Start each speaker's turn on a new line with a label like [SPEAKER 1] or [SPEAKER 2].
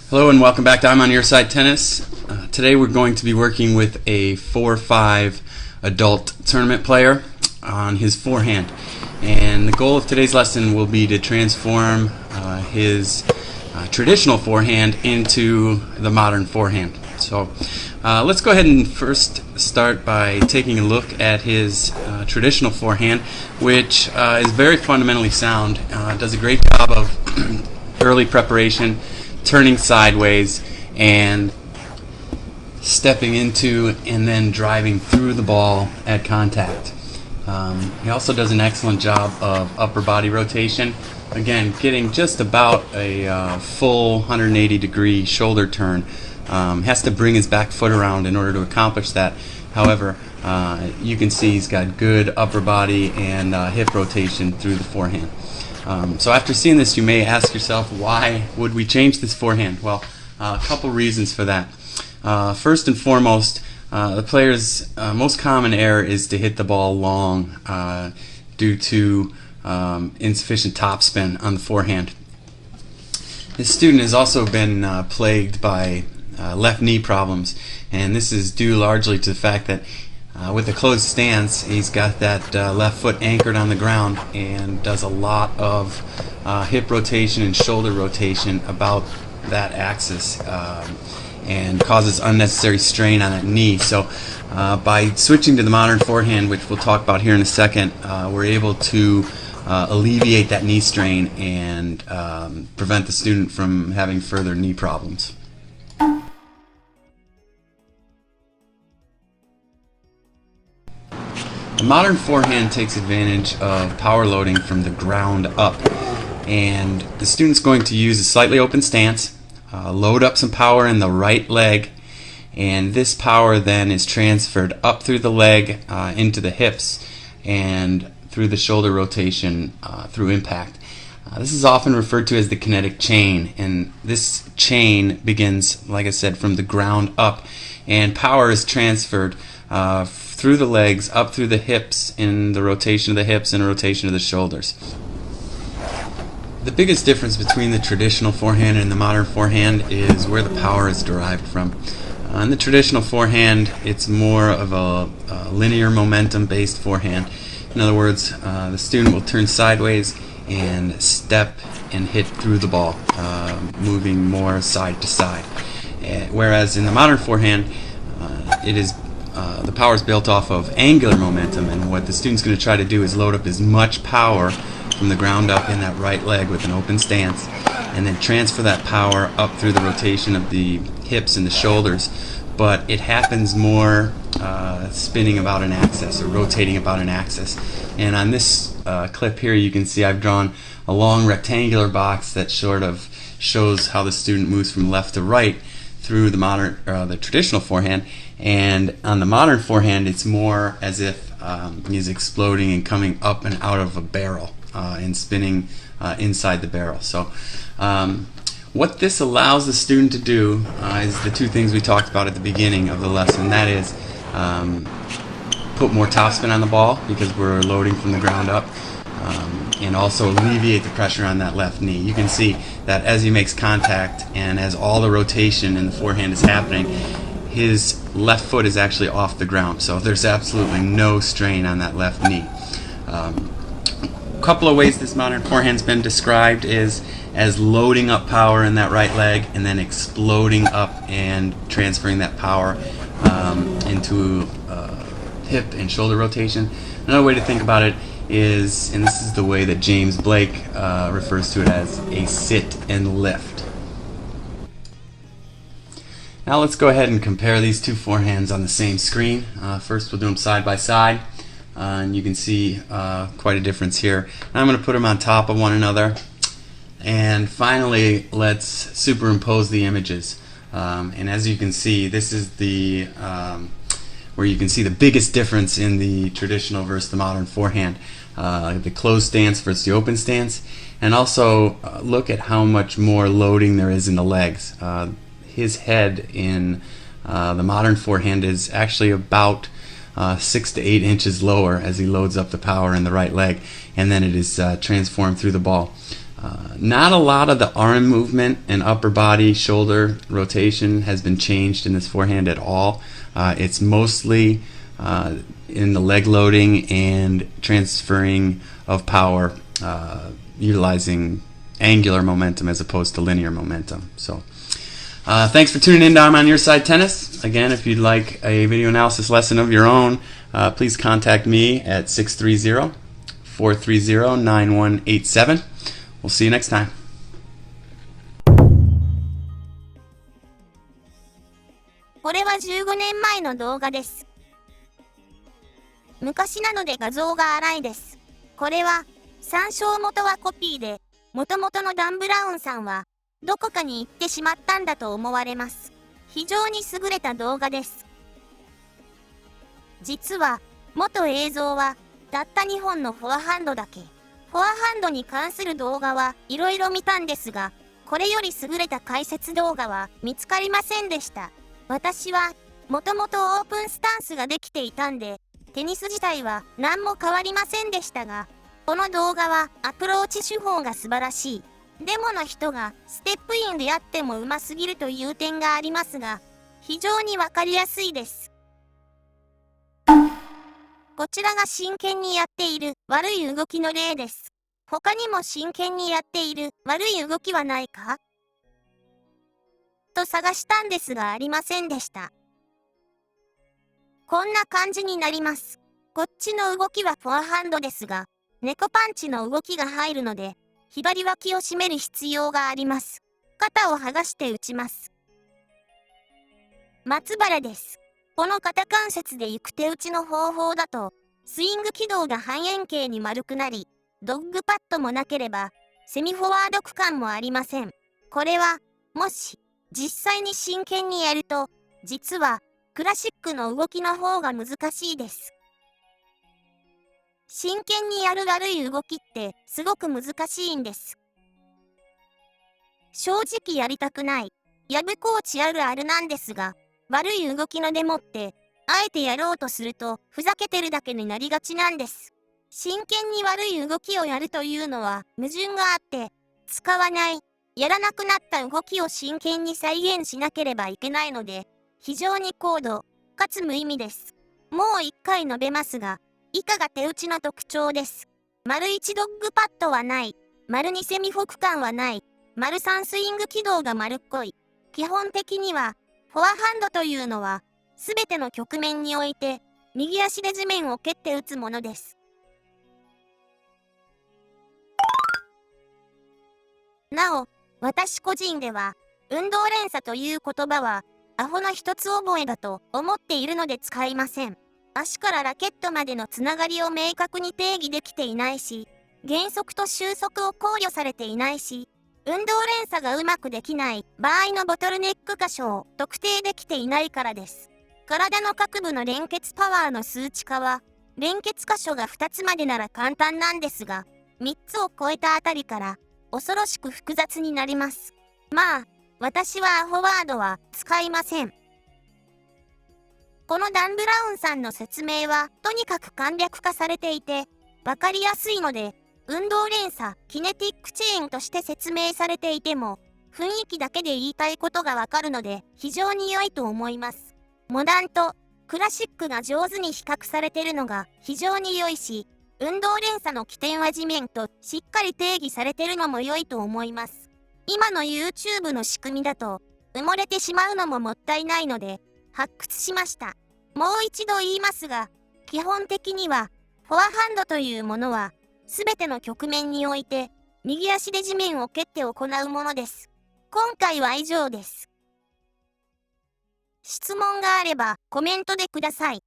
[SPEAKER 1] Hello and welcome back to I'm on Your Side Tennis. Today we're going to be working with a 4-5 adult tournament player on his forehand. And the goal of today's lesson will be to transform his traditional forehand into the modern forehand. So let's go ahead and first start by taking a look at his traditional forehand, which is very fundamentally sound. Does a great job of early preparation, turning sideways and stepping into and then driving through the ball at contact. He also does an excellent job of upper body rotation. Again, getting just about a full 180 degree shoulder turn. Has to bring his back foot around in order to accomplish that. However, you can see he's got good upper body and hip rotation through the forehand. So after seeing this, you may ask yourself, why would we change this forehand? Well, a couple reasons for that. First and foremost, the player's most common error is to hit the ball long due to insufficient topspin on the forehand. This student has also been plagued by left knee problems, and this is due largely to the fact that with a closed stance, he's got that left foot anchored on the ground and does a lot of hip rotation and shoulder rotation about that axis and causes unnecessary strain on that knee. So by switching to the modern forehand, which we'll talk about here in a second, we're able to alleviate that knee strain and prevent the student from having further knee problems. The modern forehand takes advantage of power loading from the ground up, and the student's going to use a slightly open stance, load up some power in the right leg, and this power then is transferred up through the leg into the hips and through the shoulder rotation through impact. This is often referred to as the kinetic chain, and this chain begins, like I said, from the ground up, and power is transferred through the legs, up through the hips, in the rotation of the hips and rotation of the shoulders. The biggest difference between the traditional forehand and the modern forehand is where the power is derived from. In the traditional forehand, it's more of a linear momentum based forehand. In other words, the student will turn sideways and step and hit through the ball, moving more side to side. Whereas in the modern forehand, the power is built off of angular momentum, and what the student's going to try to do is load up as much power from the ground up in that right leg with an open stance, and then transfer that power up through the rotation of the hips and the shoulders. But it happens more spinning about an axis or rotating about an axis. And on this clip here, you can see I've drawn a long rectangular box that sort of shows how the student moves from left to right through the traditional forehand. And on the modern forehand, it's more as if he's exploding and coming up and out of a barrel and spinning inside the barrel. So what this allows the student to do is the two things we talked about at the beginning of the lesson. That is put more topspin on the ball because we're loading from the ground up, and also alleviate the pressure on that left knee. You can see that as he makes contact and as all the rotation in the forehand is happening, his left foot is actually off the ground, so there's absolutely no strain on that left knee. A couple of ways this modern forehand's been described is as loading up power in that right leg and then exploding up and transferring that power into hip and shoulder rotation. Another way to think about it is, and this is the way that James Blake refers to it, as a sit and lift. Now let's go ahead and compare these two forehands on the same screen. First we'll do them side by side, and you can see quite a difference here. Now I'm going to put them on top of one another, and finally let's superimpose the images. And as you can see, this is the where you can see the biggest difference in the traditional versus the modern forehand. The closed stance versus the open stance, and also look at how much more loading there is in the legs. His head in the modern forehand is actually about 6 to 8 inches lower as he loads up the power in the right leg, and then it is transformed through the ball. Not a lot of the arm movement and upper body shoulder rotation has been changed in this forehand at all. It's mostly in the leg loading and transferring of power, utilizing angular momentum as opposed to linear momentum. So thanks for tuning in to I'm on Your Side Tennis. Again, if you'd like a video analysis lesson of your own, please contact me at 630-430-9187. We'll see you next time.
[SPEAKER 2] これは15年前の動画です。昔なので画像が荒いです。これは参照元はコピーで、元々のダン・ブラウンさんはどこかに行ってしまったんだと思われます。非常に優れた動画です。実は元映像はたった2本のフォアハンドだけ。フォアハンドに関する動画はいろいろ見たんですが、これより優れた解説動画は見つかりませんでした。私はもともとオープンスタンスができていたんで、テニス自体は何も変わりませんでしたが、この動画はアプローチ手法が素晴らしい。デモの人がステップインでやっても上手すぎるという点がありますが、非常にわかりやすいです。こちらが真剣にやっている悪い動きの例です。他にも真剣にやっている悪い動きはないかと探したんですがありませんでした。こんな感じになります。こっちの動きはフォアハンドですが、猫パンチの動きが入るので、左脇を締める必要があります。肩を剥がして打ちます。松原です。この肩関節で行く手打ちの方法だと、スイング軌道が半円形に丸くなり、ドッグパッドもなければ、セミフォワード区間もありません。これは、もし、実際に真剣にやると、実は、クラシックの動きの方が難しいです。真剣にやる悪い動きってすごく難しいんです。正直やりたくない、やぶコーチあるあるなんですが、悪い動きのデモって、あえてやろうとするとふざけてるだけになりがちなんです。真剣に悪い動きをやるというのは矛盾があって、使わない、やらなくなった動きを真剣に再現しなければいけないので、非常に高度、かつ無意味です。もう一回述べますが、以下が手打ちの特徴です。丸1ドッグパッドはない。丸2セミフォ区間はない。丸3スイング軌道が丸っこい。基本的には、フォアハンドというのは、すべての局面において、右足で地面を蹴って打つものです。なお、私個人では、運動連鎖という言葉は、アホの一つ覚えだと思っているので使いません。足からラケットまでのつながりを明確に定義できていないし、原則と収束を考慮されていないし、運動連鎖がうまくできない場合のボトルネック箇所を特定できていないからです。体の各部の連結パワーの数値化は、連結箇所が2つまでなら簡単なんですが、3つを超えたあたりから恐ろしく複雑になります。まあ、私はアホワードは使いません。このダン・ブラウンさんの説明はとにかく簡略化されていて、わかりやすいので、運動連鎖、キネティックチェーンとして説明されていても、雰囲気だけで言いたいことがわかるので、非常に良いと思います。モダンとクラシックが上手に比較されているのが非常に良いし、運動連鎖の起点は地面としっかり定義されているのも良いと思います。今の YouTube の仕組みだと、埋もれてしまうのももったいないので、発掘しました。もう一度言いますが、基本的には、フォアハンドというものは、すべての局面において、右足で地面を蹴って行うものです。今回は以上です。質問があればコメントでください。